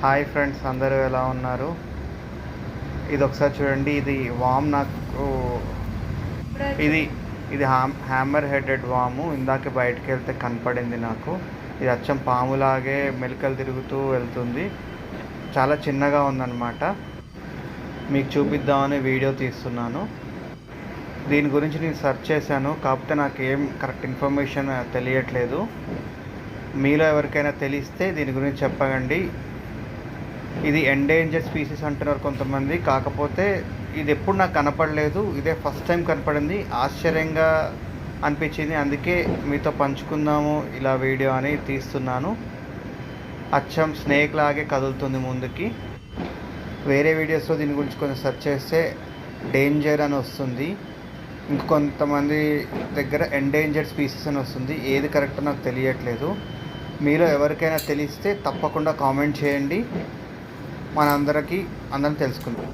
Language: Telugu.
హాయ్ ఫ్రెండ్స్, అందరూ ఎలా ఉన్నారు? ఇది ఒకసారి చూడండి. ఇది వామ్ నాకు ఇది ఇది హ్యామర్ హెడెడ్ వాము. ఇందాక బయటకు వెళ్తే కనపడింది నాకు. ఇది అచ్చం పాములాగే మెలికలు తిరుగుతూ వెళ్తుంది. చాలా చిన్నగా ఉందన్నమాట. మీకు చూపిద్దామని వీడియో తీస్తున్నాను. దీని గురించి నేను సెర్చ్ చేశాను, కాకపోతే నాకు ఏం కరెక్ట్ ఇన్ఫర్మేషన్ తెలియట్లేదు. మీలో ఎవరికైనా తెలిస్తే దీని గురించి చెప్పండి. ఇది ఎండేంజర్ స్పీసీస్ అంటున్నారు కొంతమంది, కాకపోతే ఇది ఎప్పుడు నాకు కనపడలేదు. ఇదే ఫస్ట్ టైం కనపడింది. ఆశ్చర్యంగా అనిపించింది, అందుకే మీతో పంచుకుందాము ఇలా వీడియో అని తీస్తున్నాను. అచ్చం స్నేక్ లాగే కదులుతుంది ముందుకి. వేరే వీడియోస్లో దీని గురించి కొంచెం సెర్చ్ చేస్తే డేంజర్ అని వస్తుంది, ఇంకొంతమంది దగ్గర ఎండేంజర్డ్ స్పీసీస్ అని వస్తుంది. ఏది కరెక్ట్ నాకు తెలియట్లేదు. మీలో ఎవరికైనా తెలిస్తే తప్పకుండా కామెంట్ చేయండి. అందరం తెలుసుకుందాం.